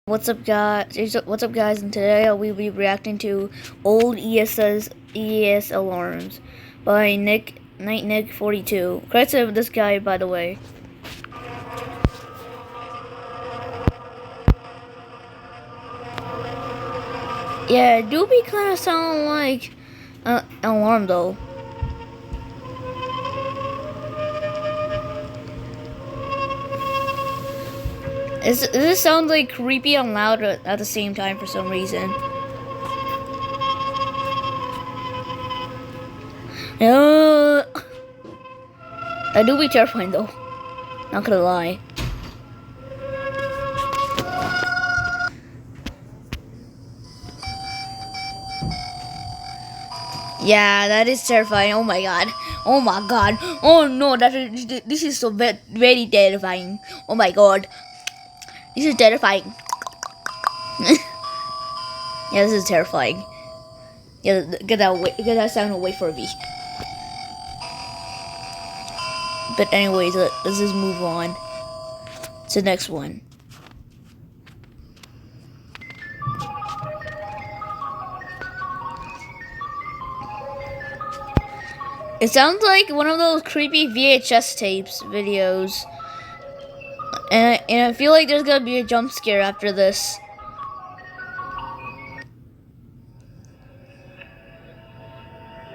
What's up, guys? What's up, guys? And today I will be reacting to old ES alarms by Night Nick 42. Credits to this guy, by the way. Yeah, it do be kind of sound like an alarm though. This sounds like creepy and loud at the same time for some reason. That do be terrifying though. Not gonna lie. Yeah, that is terrifying. Oh my god. Oh my god. Oh no, this is so very terrifying. Oh my god. This is terrifying. Yeah, this is terrifying. Yeah, get that sound away from me. But anyways, let's just move on to the next one. It sounds like one of those creepy VHS tapes videos. And I feel like there's gonna be a jump scare after this.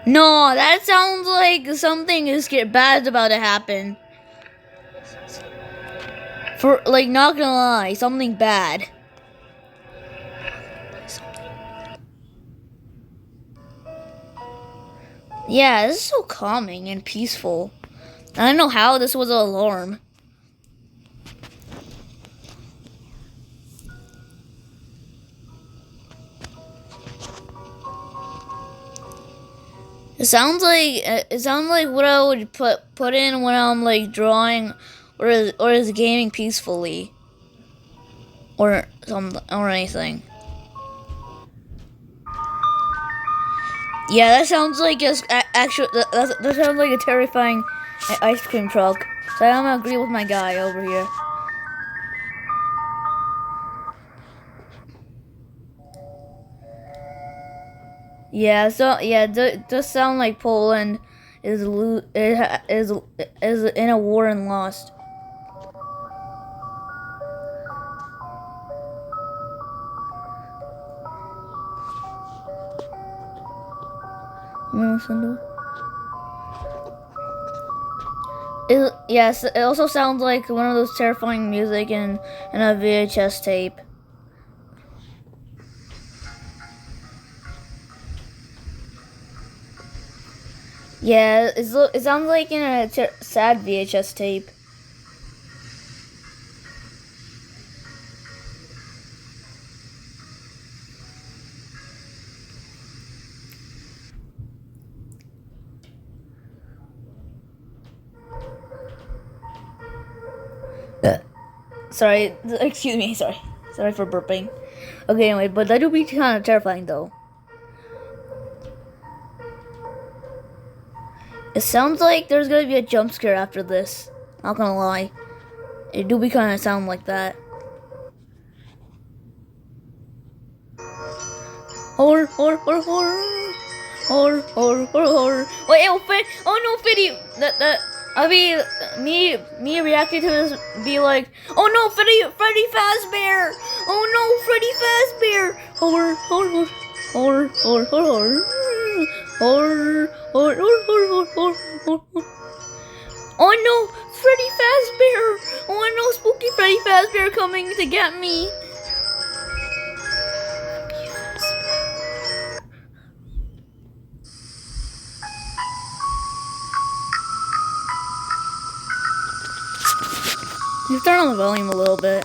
No, that sounds like something is bad about to happen. For like, not gonna lie, something bad. Yeah, this is so calming and peaceful. I don't know how this was an alarm. It sounds like what I would put in when I'm like drawing or is gaming peacefully or anything. Yeah, that sounds like actually that sounds like a terrifying ice cream truck. So I'm gonna agree with my guy over here. Yeah, so yeah, it does sound like Poland is in a war and lost. Yes, it also sounds like one of those terrifying music in a VHS tape. Yeah, it sounds like in a sad VHS tape. Sorry, excuse me, sorry for burping. Okay, anyway, but that would be kind of terrifying though. It sounds like there's gonna be a jump scare after this. Not gonna lie, it do be kind of sound like that. Horror. Wait, oh no, Fiddy, that. I mean, me reacting to this be like, oh no, Freddy Fazbear! Oh no, Freddy Fazbear! Oh no, Freddy Fazbear! Oh no, spooky Freddy Fazbear coming to get me! You turn on the volume a little bit.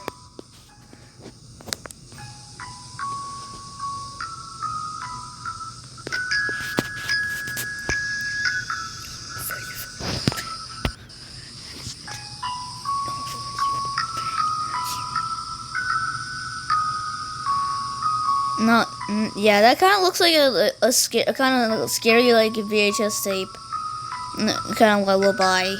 Not, yeah, that kind of looks like a kind of scary like VHS tape, kind of lullaby.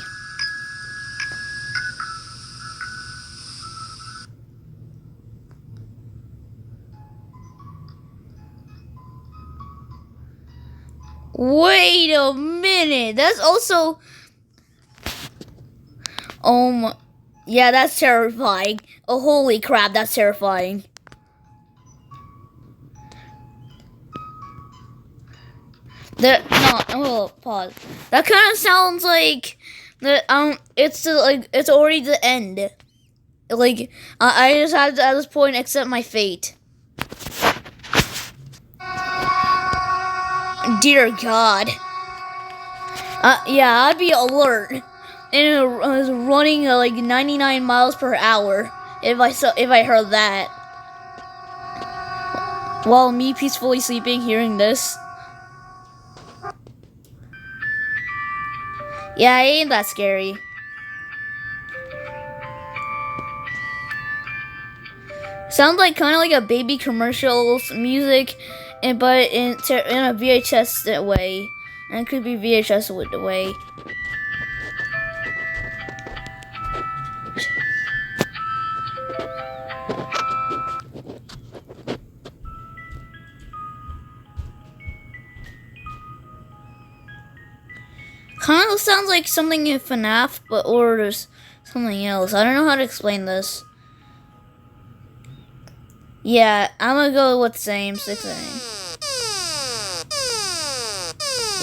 Wait a minute. That's also. Yeah, that's terrifying. Oh, holy crap, that's terrifying. Pause. That kind of sounds like it's already the end. Like, I just have to, at this point, accept my fate. Dear God. Yeah, I'd be alert. And I was running like 99 miles per hour if I heard that. While me peacefully sleeping, hearing this. Yeah, it ain't that scary. Sounds like kind of like a baby commercials music, but in a VHS way, and it could be VHS way. Kind of sounds like something in FNAF, or there's something else. I don't know how to explain this. Yeah, I'm gonna go with same 6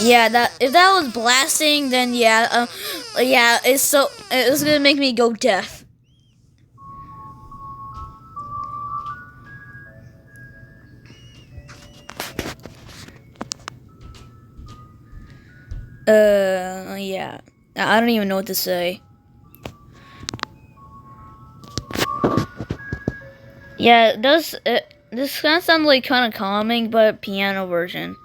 Yeah, if that was blasting, then yeah, it's gonna make me go deaf. Yeah, I don't even know what to say. Yeah, this kind of sounds like kind of calming, but piano version.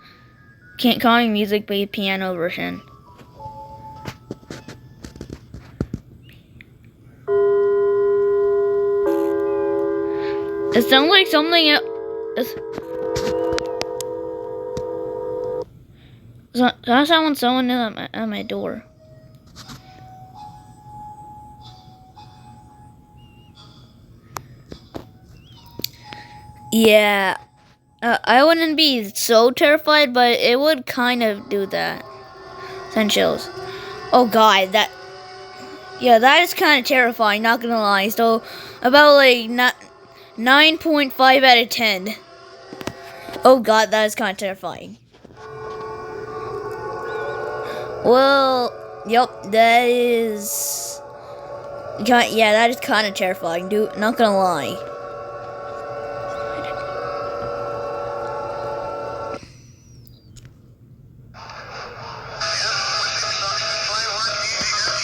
Calming music, but piano version. It sounds like something else. That sounds someone at my door. Yeah, I wouldn't be so terrified, but it would kind of do that. Send chills. Oh God, that is kind of terrifying. Not gonna lie. So about like 9.5 out of 10. Oh God, that is kind of terrifying. Well, yep, that is. Yeah, that is kind of terrifying, dude. Not gonna lie.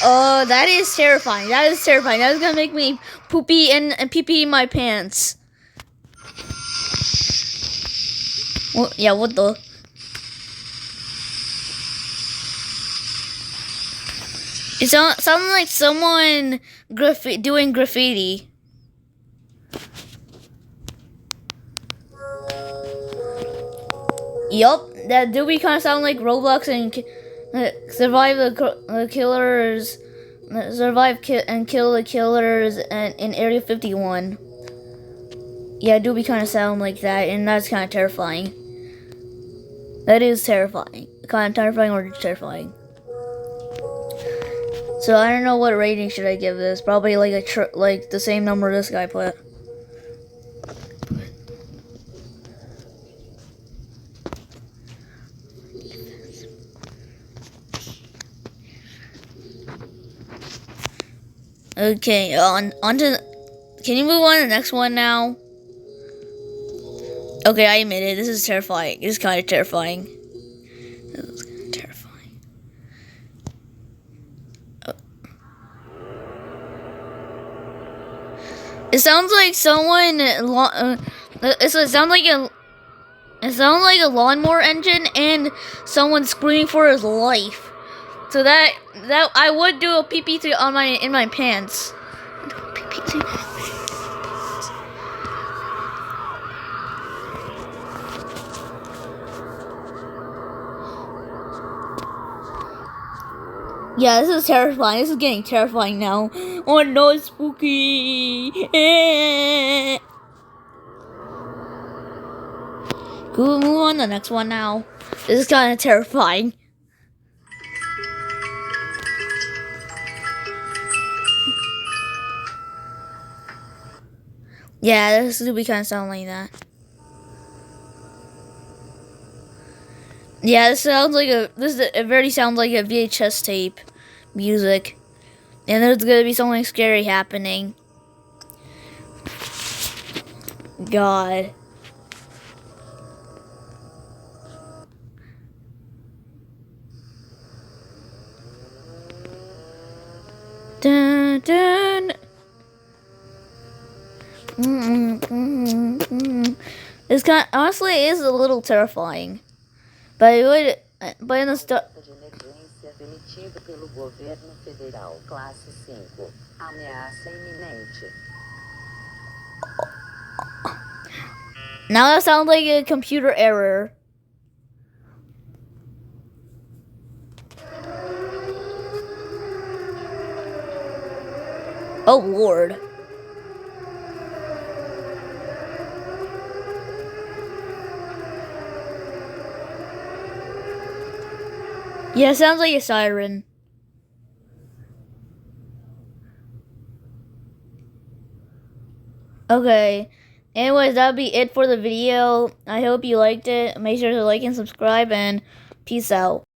Oh, that is terrifying. That is terrifying. That is gonna make me poopy and pee-pee in my pants. Well, yeah, what the? It sounds like someone doing graffiti. Yup, that do we kind of sound like Roblox and survive the killers, and kill the killers in Area 51. Yeah, do we kind of sound like that, and that's kind of terrifying. That is terrifying. Kind of terrifying or terrifying. So I don't know what rating should I give this. Probably like like the same number this guy put. Okay, on to. Can you move on to the next one now? Okay, I admit it. This is terrifying. This is kind of terrifying. This is kind of terrifying. It sounds like someone. It sounds like a lawnmower engine and someone screaming for his life. So that I would do a pee-pee in my pants. Yeah, this is terrifying. This is getting terrifying now. Oh no, it's spooky. Can we move on to the next one now? This is kind of terrifying. Yeah, this would be kind of sound like that. Yeah, it very sounds like a VHS tape music. And there's gonna be something scary happening. God. Dun, dun. It's honestly, it is a little terrifying. But it would, but in the start. De emergência emitido pelo governo federal, classe 5. Ameaça iminente. Now that sounds like a computer error. Oh Lord. Yeah, it sounds like a siren. Okay. Anyways, that'll be it for the video. I hope you liked it. Make sure to like and subscribe, and peace out.